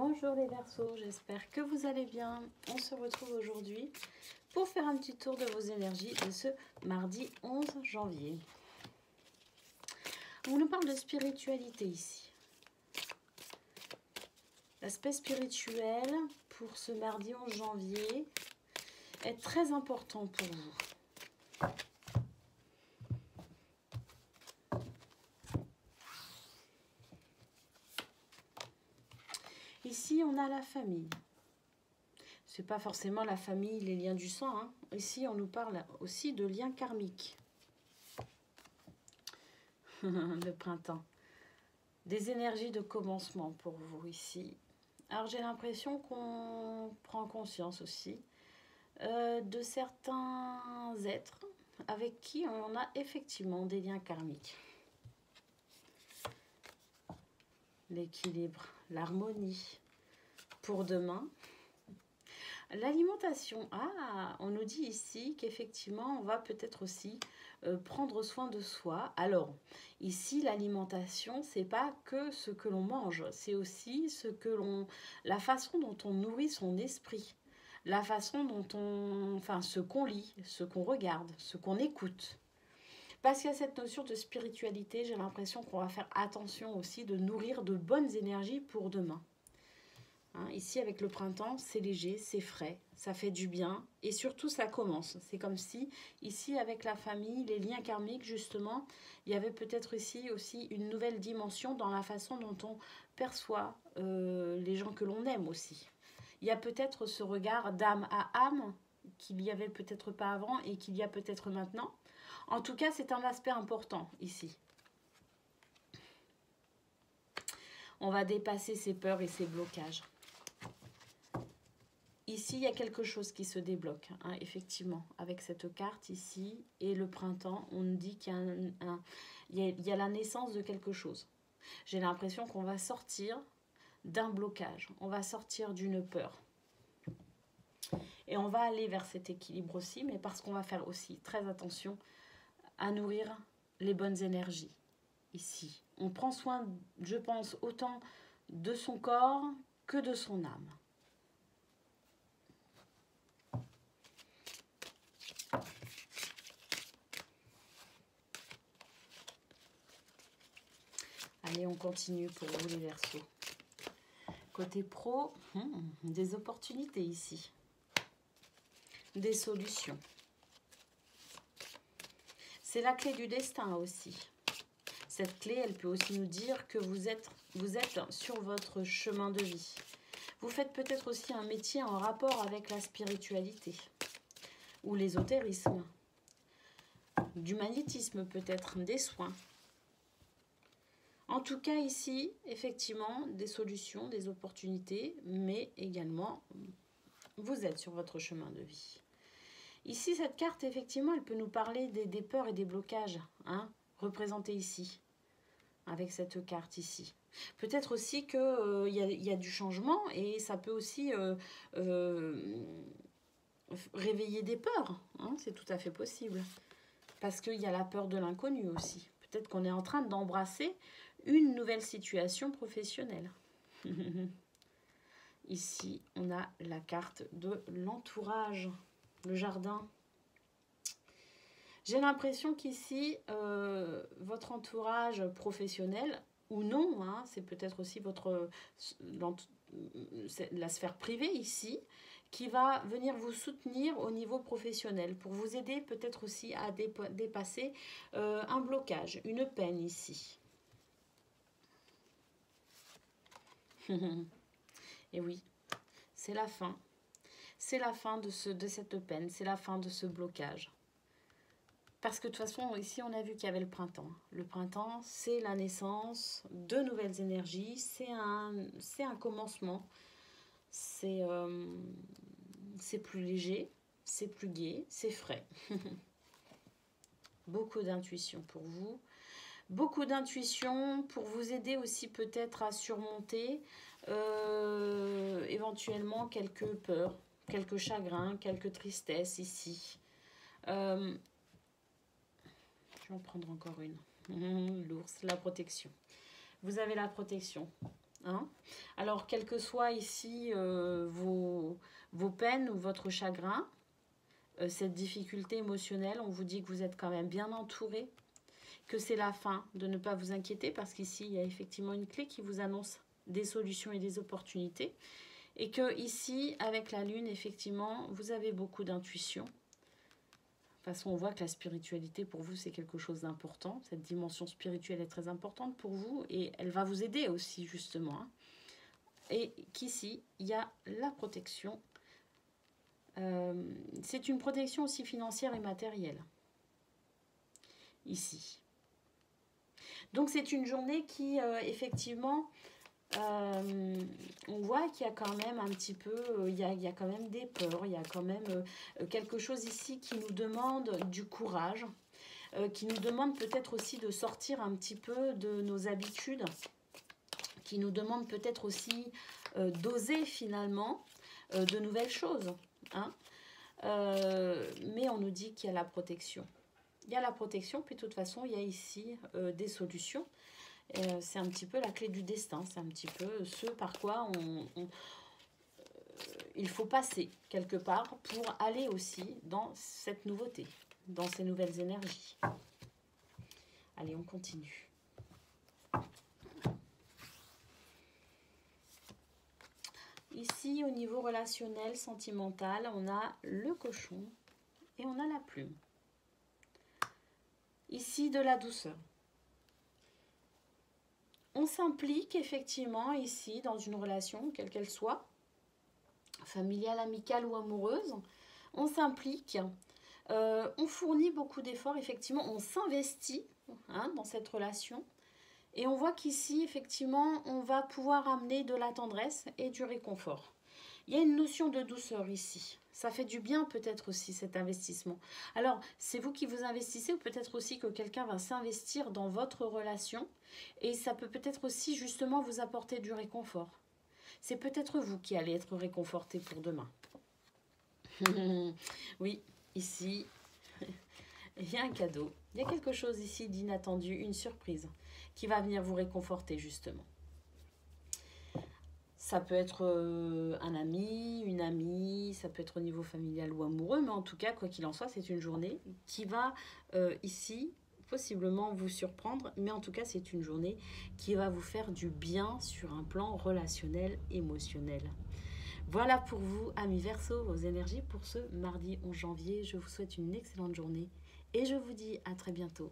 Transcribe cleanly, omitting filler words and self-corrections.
Bonjour les Verseaux, j'espère que vous allez bien. On se retrouve aujourd'hui pour faire un petit tour de vos énergies de ce mardi 11 janvier. On nous parle de spiritualité ici. L'aspect spirituel pour ce mardi 11 janvier est très important pour vous. Ici, on a la famille. Ce n'est pas forcément la famille, les liens du sang. Hein. Ici, on nous parle aussi de liens karmiques. Le printemps. Des énergies de commencement pour vous ici. Alors, j'ai l'impression qu'on prend conscience aussi de certains êtres avec qui on a effectivement des liens karmiques. L'équilibre, l'harmonie. Pour demain, l'alimentation. Ah, on nous dit ici qu'effectivement, on va peut-être aussi prendre soin de soi. Alors, ici, l'alimentation, c'est pas que ce que l'on mange, c'est aussi la façon dont on nourrit son esprit, la façon dont ce qu'on lit, ce qu'on regarde, ce qu'on écoute. Parce qu'il y a cette notion de spiritualité, j'ai l'impression qu'on va faire attention aussi de nourrir de bonnes énergies pour demain. Ici, avec le printemps, c'est léger, c'est frais, ça fait du bien et surtout, ça commence. C'est comme si, ici, avec la famille, les liens karmiques, justement, il y avait peut-être ici aussi une nouvelle dimension dans la façon dont on perçoit les gens que l'on aime aussi. Il y a peut-être ce regard d'âme à âme qu'il n'y avait peut-être pas avant et qu'il y a peut-être maintenant. En tout cas, c'est un aspect important ici. On va dépasser ses peurs et ses blocages. Ici, il y a quelque chose qui se débloque, hein, effectivement, avec cette carte ici et le printemps, on nous dit qu'il y a la naissance de quelque chose. J'ai l'impression qu'on va sortir d'un blocage, on va sortir d'une peur. Et on va aller vers cet équilibre aussi, mais parce qu'on va faire aussi très attention à nourrir les bonnes énergies ici. On prend soin, je pense, autant de son corps que de son âme. Allez, on continue pour vous les Verseaux. Côté pro, des opportunités ici. Des solutions. C'est la clé du destin aussi. Cette clé, elle peut aussi nous dire que vous êtes sur votre chemin de vie. Vous faites peut-être aussi un métier en rapport avec la spiritualité ou l'ésotérisme. Du magnétisme peut-être, des soins. En tout cas, ici, effectivement, des solutions, des opportunités, mais également, vous êtes sur votre chemin de vie. Ici, cette carte, effectivement, elle peut nous parler des peurs et des blocages, hein, représentés ici, avec cette carte ici. Peut-être aussi qu'il y a du changement et ça peut aussi réveiller des peurs, hein, c'est tout à fait possible. Parce qu'il y a la peur de l'inconnu aussi. Peut-être qu'on est en train d'embrasser une nouvelle situation professionnelle. Ici, on a la carte de l'entourage, le jardin. J'ai l'impression qu'ici, votre entourage professionnel, ou non, hein, c'est peut-être aussi la sphère privée ici, qui va venir vous soutenir au niveau professionnel, pour vous aider peut-être aussi à dépasser un blocage, une peine ici. Et oui, c'est la fin. C'est la fin de cette peine, c'est la fin de ce blocage. Parce que de toute façon, ici, on a vu qu'il y avait le printemps. Le printemps, c'est la naissance de nouvelles énergies, c'est un commencement. C'est plus léger, c'est plus gai, c'est frais. Beaucoup d'intuition pour vous. Beaucoup d'intuition pour vous aider aussi peut-être à surmonter éventuellement quelques peurs, quelques chagrins, quelques tristesses ici. Je vais en prendre encore une. L'ours, la protection. Vous avez la protection. Hein. Alors, quel que soit ici vos peines ou votre chagrin, cette difficulté émotionnelle, on vous dit que vous êtes quand même bien entouré, que c'est la fin, de ne pas vous inquiéter parce qu'ici, il y a effectivement une clé qui vous annonce des solutions et des opportunités. Et que ici, avec la lune, effectivement, vous avez beaucoup d'intuition. De toute façon, on voit que la spiritualité, pour vous, c'est quelque chose d'important. Cette dimension spirituelle est très importante pour vous et elle va vous aider aussi, justement. Hein. Et qu'ici, il y a la protection. C'est une protection aussi financière et matérielle. Ici. Donc, c'est une journée qui, effectivement... on voit qu'il y a quand même un petit peu, il y a quand même des peurs, il y a quand même quelque chose ici qui nous demande du courage, qui nous demande peut-être aussi de sortir un petit peu de nos habitudes, qui nous demande peut-être aussi d'oser finalement de nouvelles choses. Hein. Mais on nous dit qu'il y a la protection. Il y a la protection, puis de toute façon, il y a ici des solutions. C'est un petit peu la clé du destin, c'est un petit peu ce par quoi il faut passer quelque part pour aller aussi dans cette nouveauté, dans ces nouvelles énergies. Allez, on continue. Ici, au niveau relationnel, sentimental, on a le cochon et on a la plume. Ici, de la douceur. On s'implique effectivement ici dans une relation, quelle qu'elle soit, familiale, amicale ou amoureuse. On s'implique, on fournit beaucoup d'efforts, effectivement, on s'investit dans cette relation. Et on voit qu'ici, effectivement, on va pouvoir amener de la tendresse et du réconfort. Il y a une notion de douceur ici. Ça fait du bien peut-être aussi cet investissement. Alors, c'est vous qui vous investissez ou peut-être aussi que quelqu'un va s'investir dans votre relation et ça peut peut-être aussi justement vous apporter du réconfort. C'est peut-être vous qui allez être réconforté pour demain. Oui, ici, il y a un cadeau. Il y a quelque chose ici d'inattendu, une surprise qui va venir vous réconforter justement. Ça peut être un ami, une amie, ça peut être au niveau familial ou amoureux, mais en tout cas, quoi qu'il en soit, c'est une journée qui va ici possiblement vous surprendre, mais en tout cas, c'est une journée qui va vous faire du bien sur un plan relationnel, émotionnel. Voilà pour vous, amis Verseau, vos énergies pour ce mardi 11 janvier. Je vous souhaite une excellente journée et je vous dis à très bientôt.